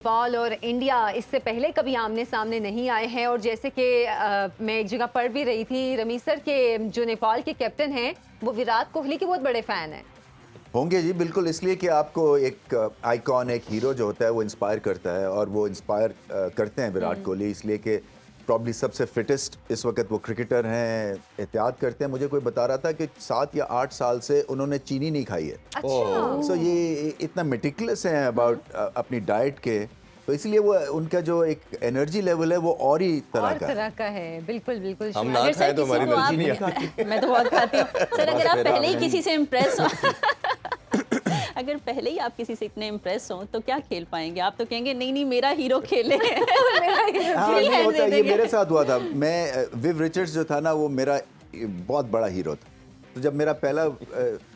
नेपाल और इंडिया इससे पहले कभी आमने सामने नहीं आए हैं और जैसे कि मैं एक जगह पढ़ भी रही थी, रमीज सर के जो नेपाल के कैप्टन हैं वो विराट कोहली के बहुत बड़े फैन हैं। होंगे जी, बिल्कुल, इसलिए कि आपको एक आइकॉन, एक हीरो जो होता है वो इंस्पायर करता है और वो इंस्पायर करते हैं विराट कोहली, इसलिए कि प्रॉब्ली सबसे फिटेस्ट इस वक्त वो क्रिकेटर हैं। एहतियात करते हैं, मुझे कोई बता रहा था कि 7 या 8 साल से उन्होंने चीनी नहीं खाई है। अच्छा। सो ये इतना मेटिकुलस हैं अबाउट अपनी डाइट के, तो इसलिए वो उनका जो एक एनर्जी लेवल है वो और ही तरह का है। बिल्कुल बिल्कुल। हम ना खाएं तो हमारी एनर्जी नहीं आती। मैं तो बहुत खाती हूँ सर। अगर आप पहले ही किसी से इम्प्रेस हो अगर पहले ही आप किसी से इतने इम्प्रेस हो तो क्या खेल पाएंगे? आप तो कहेंगे नहीं नहीं मेरा हीरो खेले। हाँ, ये होता है, ये मेरे साथ हुआ था। मैं विव रिचर्ड्स जो था ना वो मेरा बहुत बड़ा हीरो था। तो जब मेरा पहला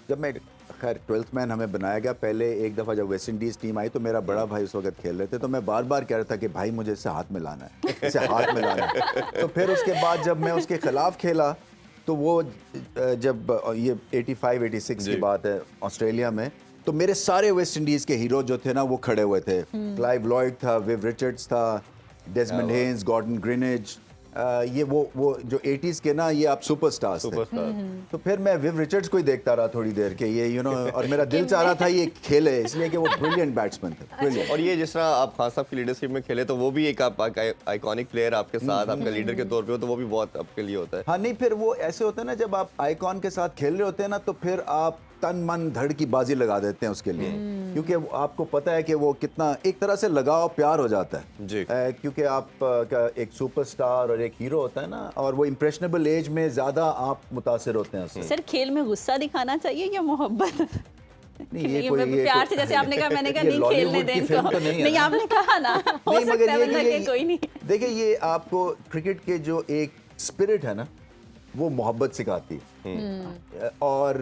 जब मैं खैर 12th मैन हमें बनाया गया, पहले एक दफ़ा जब वेस्ट इंडीज़ टीम आई तो मेरा बड़ा भाई उस वक्त खेल रहे थे, तो मैं बार बार कह रहा था कि भाई मुझे इससे हाथ मिलाना है, इससे हाथ मिलाना है। तो फिर उसके बाद जब मैं उसके खिलाफ खेला तो वो जब ये 85-86 की बात है ऑस्ट्रेलिया में, तो मेरे सारे वेस्ट इंडीज़ के हीरो जो थे ना वो खड़े हुए थे। क्लाइव लॉयड था, विव रिचर्ड्स था, डेजमंड हेन्स, गॉर्डन ग्रिनिज, ये वो जो 80s के ना ये आप सुपरस्टार्स थे। तो फिर मैं विव रिचर्ड्स को ही देखता रहा थोड़ी देर के ये और मेरा दिल चाह रहा था ये खेले, इसलिए कि वो ब्रिलियंट बैट्समैन थे, ब्रिलियंट। और ये जिस तरह आप खान साहब की लीडरशिप में खेले तो वो भी एक आप आइकॉनिक प्लेयर आपके साथ, आपका लीडर के तौर पे हो, तो वो भी बहुत आपके लिए होता है। हाँ नहीं, फिर वो ऐसे होता है ना, जब आप आइकॉन के साथ खेल रहे होते हैं ना तो फिर आप तन मन धड़ की बाजी लगा देते हैं उसके लिए, क्योंकि आपको पता है कि वो कितना एक तरह से लगाव प्यार हो जाता है जी। क्योंकि आप का एक सुपरस्टार और एक हीरो होता है ना, और वो इम्प्रेशनेबल एज में ज्यादा आप मुतासिर होते हैं उससे। सर खेल में गुस्सा दिखाना चाहिए या मोहब्बत? नहीं, ये प्यार से, जैसे आपने कहा, मैंने कहा नहीं खेलने दें इनको। तो नहीं आपने कहा ना, हो नहीं, सकता है मगर वरना कोई नहीं। देखिए ये आपको क्रिकेट के जो एक स्पिरिट है ना वो मोहब्बत सिखाती है, और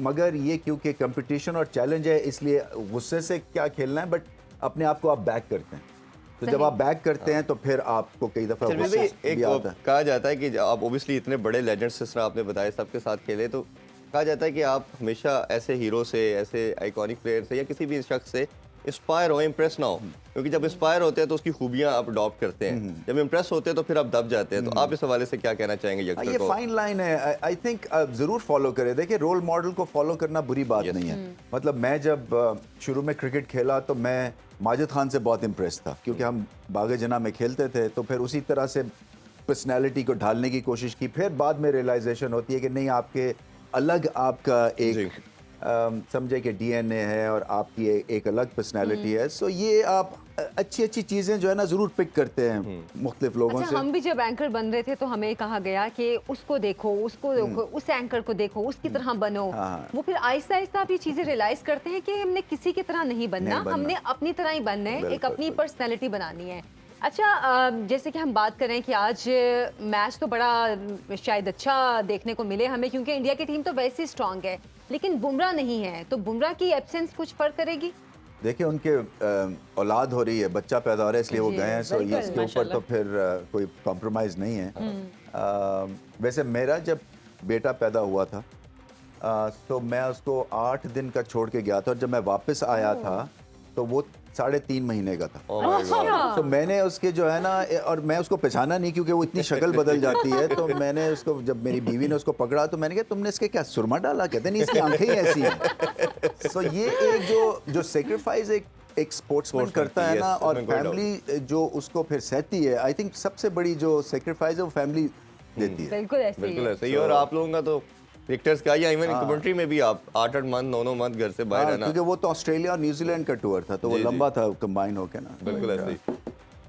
मगर ये क्योंकि कंपटीशन और चैलेंज है इसलिए गुस्से से क्या खेलना है, बट अपने आप को आप बैक करते हैं। तो जब आप बैक करते हैं तो फिर आपको कई दफा गुस्सा भी आता है। कहा जाता है कि आप ओबियसली इतने बड़े लेजेंड्स जिस तरह आपने बताया सबके साथ खेले, तो कहा जाता है कि आप हमेशा ऐसे हीरो से, ऐसे आइकॉनिक प्लेयर से या किसी भी शख्स से इंस्पायर हो, इम्प्रेस ना हो, क्योंकि जब इंस्पायर होते हैं तो उसकी खूबियां आप अडॉप्ट करते हैं, जब इम्प्रेस होते हैं तो फिर आप दब जाते हैं। तो आप इस हवाले से क्या कहना चाहेंगे यंगस्टर ये को? फाइन लाइन है, आई थिंक जरूर फॉलो करें। देखिए रोल मॉडल को फॉलो करना बुरी बात नहीं है। मतलब मैं जब शुरू में क्रिकेट खेला तो मैं माजिद खान से बहुत इम्प्रेस था, क्योंकि हम बाग जना में खेलते थे, तो फिर उसी तरह से पर्सनैलिटी को ढालने की कोशिश की। फिर बाद में रियलाइजेशन होती है कि नहीं, आपके अलग आपका एक समझे कि डीएनए है और आपकी एक अलग पर्सनैलिटी है। सो ये आप अच्छी अच्छी चीज़ें जो है ना ज़रूर पिक करते हैं मुख्तलिफ लोगों से। हम भी जब एंकर बन रहे थे तो हमें कहा गया कि उसको देखो, उसको देखो, उस एंकर को देखो, उसकी तरह बनो। वो फिर आहिस्ता आहिस्ता आप ये चीज़ें रियलाइज करते हैं कि हमने किसी की तरह नहीं बनना, हमने अपनी तरह ही बनना है, एक अपनी पर्सनैलिटी बनानी है। अच्छा, जैसे कि हम बात करें कि आज मैच तो बड़ा शायद अच्छा देखने को मिले हमें, क्योंकि इंडिया की टीम तो वैसे ही स्ट्रांग है, लेकिन बुमराह नहीं है, तो बुमराह की एब्सेंस कुछ फर्क करेगी? देखिए उनके औलाद हो रही है, बच्चा पैदा हो रहा है, इसलिए वो गए हैं। सो ये इसके ऊपर तो फिर कोई कॉम्प्रोमाइज़ नहीं है। वैसे मेरा जब बेटा पैदा हुआ था तो मैं उसको 8 दिन का छोड़ के गया था, और जब मैं वापस आया था तो वो 3.5 महीने का था। तो मैंने उसके जो है ना, और मैं उसको पहचाना नहीं क्योंकि वो इतनी शक्ल बदल जाती है, तो मैंने उसको, जब मेरी बीवी ने उसको पकड़ा तो मैंने कहा तुमने इसके क्या सुरमा डाला? कहते नहीं, इसकी आंखें ही ऐसी हैं। सो ये एक जो सेक्रीफाइस एक स्पोर्ट्समैन करता है ना, और फैमिली जो उसको फिर सहती है, आई थिंक सबसे बड़ी जो सेक्रीफाइस है वो फैमिली देती है। बिल्कुल ऐसे ही। और आप लोगों का तो क्रिकेटर्स का या इवन कमेंट्री में भी आप 8-8 मंथ 9-9 मंथ घर से बाहर रहना, क्योंकि वो तो ऑस्ट्रेलिया और न्यूजीलैंड का टूर था, तो वो लंबा था कंबाइन होके ना। बिल्कुल ऐसे ही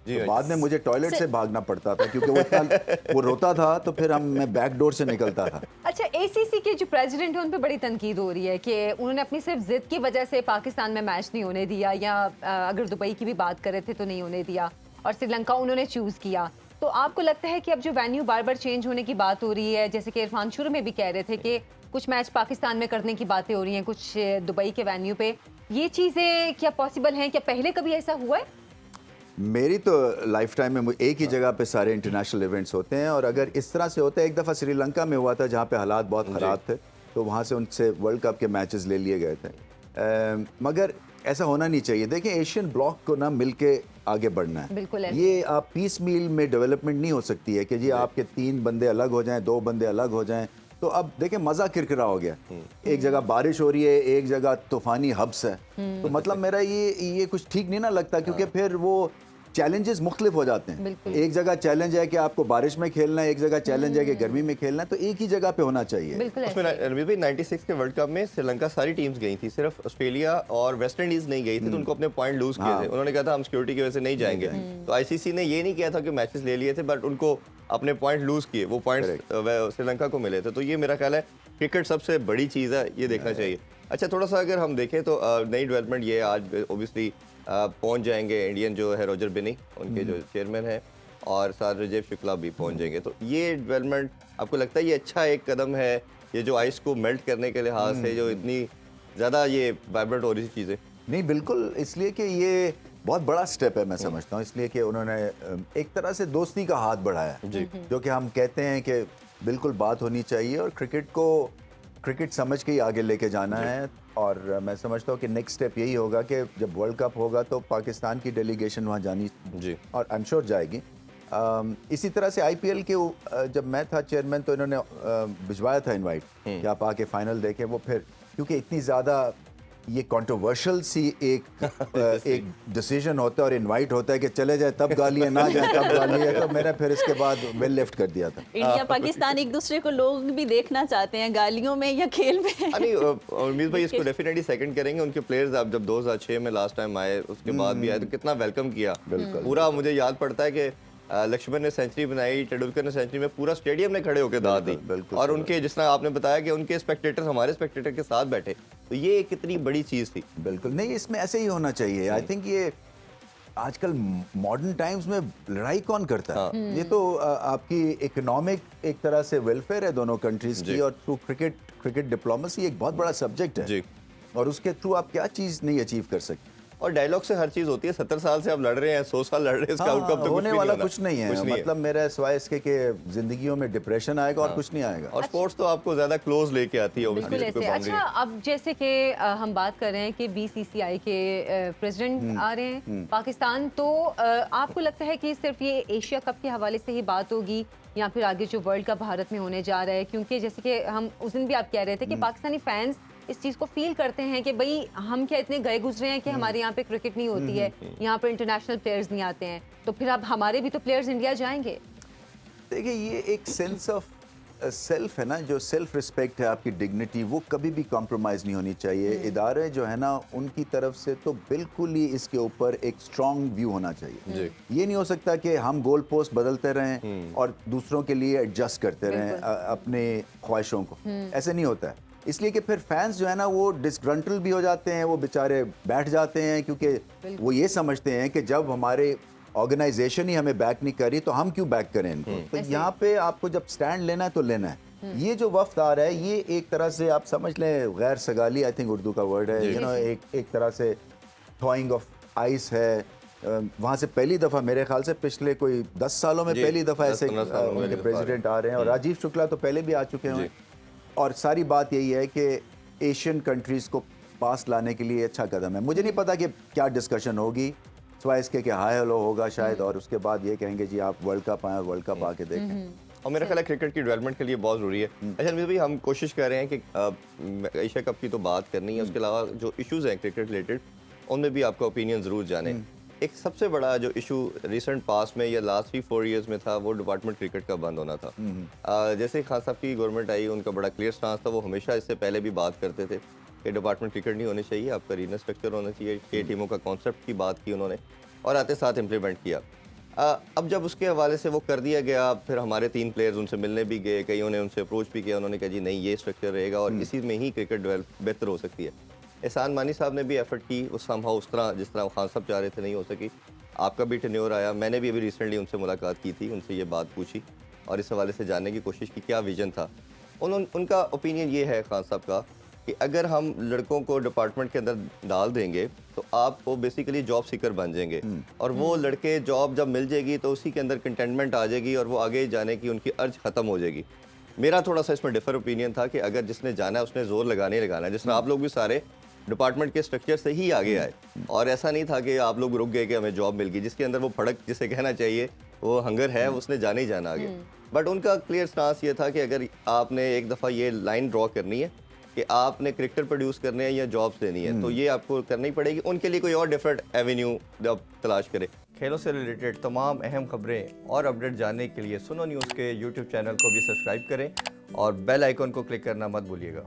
जी। तो बाद में मुझे टॉयलेट से भागना पड़ता था क्योंकि वो इतना वो रोता था, तो फिर मैं बैक डोर से निकलता था। अच्छा, एसीसी के जो प्रेसिडेंट हैं उन पे बड़ी तनकीद हो रही है कि उन्होंने अपनी सिर्फ जिद की वजह से पाकिस्तान में मैच नहीं होने दिया, या अगर दुबई की भी बात कर रहे थे तो नहीं होने दिया, और श्रीलंका उन्होंने चूज किया। तो आपको लगता है कि अब जो वेन्यू बार बार चेंज होने की बात हो रही है, जैसे कि इरफान शुरू में भी कह रहे थे कि कुछ मैच पाकिस्तान में करने की बातें हो रही हैं, कुछ दुबई के वेन्यू पे, ये चीज़ें क्या पॉसिबल हैं? क्या पहले कभी ऐसा हुआ है? मेरी तो लाइफ टाइम में एक ही जगह पे सारे इंटरनेशनल इवेंट्स होते हैं, और अगर इस तरह से होता है, एक दफ़ा श्रीलंका में हुआ था जहाँ पे हालात बहुत ख़राब थे, तो वहाँ से उनसे वर्ल्ड कप के मैचेस ले लिए गए थे। मगर ऐसा होना नहीं चाहिए। देखिए एशियन ब्लॉक को ना मिलके आगे बढ़ना है। बिल्कुल ऐसे। ये आप पीस मील में डेवलपमेंट नहीं हो सकती है कि जी आपके 3 बंदे अलग हो जाएं, 2 बंदे अलग हो जाएं। तो अब देखिए मज़ा किरकिरा हो गया। एक जगह बारिश हो रही है, एक जगह तूफानी हब्स है। तो मतलब मेरा ये कुछ ठीक नहीं ना लगता, क्योंकि फिर वो चैलेंजेस मुख्तलिफ हो जाते हैं। बिल्कुल। एक जगह चैलेंज है कि आपको बारिश में खेलना है, एक जगह चैलेंज है कि गर्मी में खेलना है, तो एक ही जगह पे होना चाहिए। बिल्कुल उसमें ऐसे। रणवीर भाई 96 के वर्ल्ड कप में श्रीलंका सारी टीम्स गई थी, सिर्फ ऑस्ट्रेलिया और वेस्ट इंडीज नहीं गई थी, तो उनको अपने पॉइंट लूज किए थे। उन्होंने कहा था हम सिक्योरिटी की वजह से नहीं जाएंगे। तो आईसीसी ने ये नहीं किया था कि मैचेस ले लिए थे, बट उनको अपने पॉइंट लूज किए, वो पॉइंट श्रीलंका को मिले थे। तो ये मेरा ख्याल है क्रिकेट सबसे बड़ी चीज़ है, ये देखना चाहिए। अच्छा, थोड़ा सा अगर हम देखें तो नई डेवलपमेंट ये आज ओबियसली पहुंच जाएंगे इंडियन जो है रोजर बिनी, उनके जो चेयरमैन है, और साथ राजीव शुक्ला भी पहुंच जाएंगे। तो ये डेवलपमेंट आपको लगता है ये अच्छा एक कदम है, ये जो आइस को मेल्ट करने के लिहाज से जो इतनी ज़्यादा ये वाइब्रेंट हो रही चीज़ें? नहीं बिल्कुल, इसलिए कि ये बहुत बड़ा स्टेप है मैं समझता हूँ, इसलिए कि उन्होंने एक तरह से दोस्ती का हाथ बढ़ाया जी, जो कि हम कहते हैं कि बिल्कुल बात होनी चाहिए और क्रिकेट को क्रिकेट समझ के ही आगे लेके जाना है। और मैं समझता हूँ कि नेक्स्ट स्टेप यही होगा कि जब वर्ल्ड कप होगा तो पाकिस्तान की डेलीगेशन वहाँ जानी जी, और आई एम श्योर जाएगी। इसी तरह से आईपीएल के जब मैं था चेयरमैन तो इन्होंने भिजवाया था इनवाइट कि आप आके फाइनल देखें। वो फिर क्योंकि इतनी ज़्यादा ये कंट्रोवर्शियल सी एक डिसीजन होता है और इनवाइट होता है कि चले जाए तब गाली है, ना जाए तब गाली है, तो मैंने फिर इसके बाद वेल लेफ्ट कर दिया था। इंडिया पाकिस्तान एक दूसरे को लोग भी देखना चाहते हैं, गालियों में या खेल में। नहीं उम्मीद भाई इसको डेफिनेटली सेकंड करेंगे। उनके प्लेयर्स आप जब 2006 में लास्ट टाइम आए, उसके बाद भी आए, तो कितना वेलकम किया। पूरा मुझे याद पड़ता है कि लक्ष्मण ने सेंचुरी बनाई, तेंदुलकर ने सेंचुरी में, पूरा स्टेडियम ने खड़े होकर दाद दी। और उनके जिस तरह आपने बताया कि उनके स्पेक्टेटर हमारे स्पेक्टेटर के साथ बैठे, तो ये कितनी बड़ी चीज़ थी। बिल्कुल नहीं, इसमें ऐसे ही होना चाहिए। आई थिंक ये आजकल मॉडर्न टाइम्स में लड़ाई कौन करता है? ये तो आपकी इकोनॉमिक एक तरह से वेलफेयर है दोनों कंट्रीज की, और थ्रू क्रिकेट डिप्लोमेसी एक बहुत बड़ा सब्जेक्ट है जी। और उसके थ्रू आप क्या चीज़ नहीं अचीव कर सकते। और डायलॉग से हर चीज होती है। 70 साल से आप लड़ रहे हैं, 100 साल लड़ रहे हैं, इसका आउटकम तो होने कुछ वाला कुछ नहीं है। मतलब मेरा सिवाय इसके कि जिंदगियों में डिप्रेशन आएगा और कुछ नहीं आएगा। और स्पोर्ट्स तो आपको ज्यादा क्लोज लेके आती है बिल्कुल ऐसे। अच्छा, अब जैसे कि हम बात कर रहे हैं कि बीसीसीआई के प्रेसिडेंट आ रहे हैं पाकिस्तान, तो आपको लगता है कि सिर्फ ये एशिया कप के हवाले से ही बात होगी या फिर आगे जो वर्ल्ड कप भारत में होने जा रहा है? क्योंकि जैसे कि हम उस दिन भी आप कह रहे थे कि पाकिस्तानी फैंस इस चीज़ को फील करते हैं कि भाई हम क्या इतने गए गुजरे हैं कि हमारे यहाँ पे क्रिकेट नहीं होती है, यहाँ पर इंटरनेशनल प्लेयर्स नहीं आते हैं, तो फिर अब हमारे भी तो प्लेयर्स इंडिया जाएंगे। देखिए ये एक सेंस ऑफ सेल्फ है ना, जो सेल्फ रिस्पेक्ट है, आपकी डिग्निटी, वो कभी भी कॉम्प्रोमाइज़ नहीं होनी चाहिए। इदारे जो है ना उनकी तरफ से तो बिल्कुल ही इसके ऊपर एक स्ट्रॉन्ग व्यू होना चाहिए। ये नहीं हो सकता कि हम गोल पोस्ट बदलते रहें और दूसरों के लिए एडजस्ट करते रहें अपने ख्वाहिशों को। ऐसे नहीं होता है। इसलिए कि फिर फैंस जो है ना वो डिसग्रंटल भी हो जाते हैं, वो बेचारे बैठ जाते हैं, क्योंकि वो ये समझते हैं कि जब हमारे ऑर्गेनाइजेशन ही हमें बैक नहीं करी तो हम क्यों बैक करें इनको। तो यहाँ पे आपको जब स्टैंड लेना है तो लेना है। ये जो वफ्द आ रहा है ये एक तरह से आप समझ लें गैर सगाली, आई थिंक उर्दू का वर्ड है, यू नो, एक तरह से थॉइंग ऑफ आइस है। वहाँ से पहली दफ़ा मेरे ख्याल से पिछले कोई 10 सालों में पहली दफ़ा ऐसे उनके प्रेसिडेंट आ रहे हैं, और राजीव शुक्ला तो पहले भी आ चुके हैं। और सारी बात यही है कि एशियन कंट्रीज़ को पास लाने के लिए अच्छा कदम है। मुझे नहीं पता कि क्या डिस्कशन होगी, सिवाय इसके कि हाई हेलो होगा शायद, और उसके बाद ये कहेंगे जी आप वर्ल्ड कप आए, वर्ल्ड कप आके देखें। और मेरा ख्याल है क्रिकेट की डेवलपमेंट के लिए बहुत ज़रूरी है। अच्छा अमित भाई, हम कोशिश कर रहे हैं कि एशिया कप की तो बात करनी है, उसके अलावा जो इश्यूज़ हैं क्रिकेट रिलेटेड उनमें भी आपका ओपिनियन ज़रूर जाने। एक सबसे बड़ा जो इशू रिसेंट पास में या लास्ट 3-4 ईयर्स में था, वो डिपार्टमेंट क्रिकेट का बंद होना था। जैसे खान साहब की गवर्नमेंट आई, उनका बड़ा क्लियर स्टांस था, वो हमेशा इससे पहले भी बात करते थे कि डिपार्टमेंट क्रिकेट नहीं होनी चाहिए, आपका रीजनल स्ट्रक्चर होना चाहिए। 6 टीमों का कॉन्सेप्ट की बात की उन्होंने और आते साथ इम्प्लीमेंट किया। अब जब उसके हवाले से वो कर दिया गया, फिर हमारे 3 प्लेयर्स उनसे मिलने भी गए, कईयों ने उनसे अप्रोच भी किया, उन्होंने कहा जी नहीं ये स्ट्रक्चर रहेगा और इसी में ही क्रिकेट बेहतर हो सकती है। एहसान मानी साहब ने भी एफर्ट की, उस समहाउ उस तरह जिस तरह खान साहब चाह रहे थे नहीं हो सकी। आपका भी टेन्योर आया, मैंने भी अभी रिसेंटली उनसे मुलाकात की थी, उनसे ये बात पूछी और इस हवाले से जानने की कोशिश की क्या विजन था। उनका ओपिनियन ये है खान साहब का कि अगर हम लड़कों को डिपार्टमेंट के अंदर डाल देंगे तो आप वो बेसिकली जॉब सीकर बन जाएंगे, और वो लड़के जॉब जब मिल जाएगी तो उसी के अंदर कंटेनमेंट आ जाएगी और वो आगे जाने की उनकी अर्ज ख़त्म हो जाएगी। मेरा थोड़ा सा इसमें डिफर ओपिनियन था कि अगर जिसने जाना है उसने जोर लगाना ही लगाना है। जिस तरह आप लोग भी सारे डिपार्टमेंट के स्ट्रक्चर से ही आगे आए, और ऐसा नहीं था कि आप लोग रुक गए कि हमें जॉब मिल गई। जिसके अंदर वो फड़क जिसे कहना चाहिए, वो हंगर है, उसने जाने ही जाना आगे। बट उनका क्लियर स्टांस ये था कि अगर आपने एक दफ़ा ये लाइन ड्रॉ करनी है कि आपने क्रिकेटर प्रोड्यूस करने हैं या जॉब्स लेनी है, तो ये आपको करनी पड़ेगी। उनके लिए कोई और डिफरेंट एवेन्यू आप तलाश करें। खेलों से रिलेटेड तमाम अहम खबरें और अपडेट जानने के लिए सुनो न्यूज़ के यूट्यूब चैनल को भी सब्सक्राइब करें और बेल आइकन को क्लिक करना मत भूलिएगा।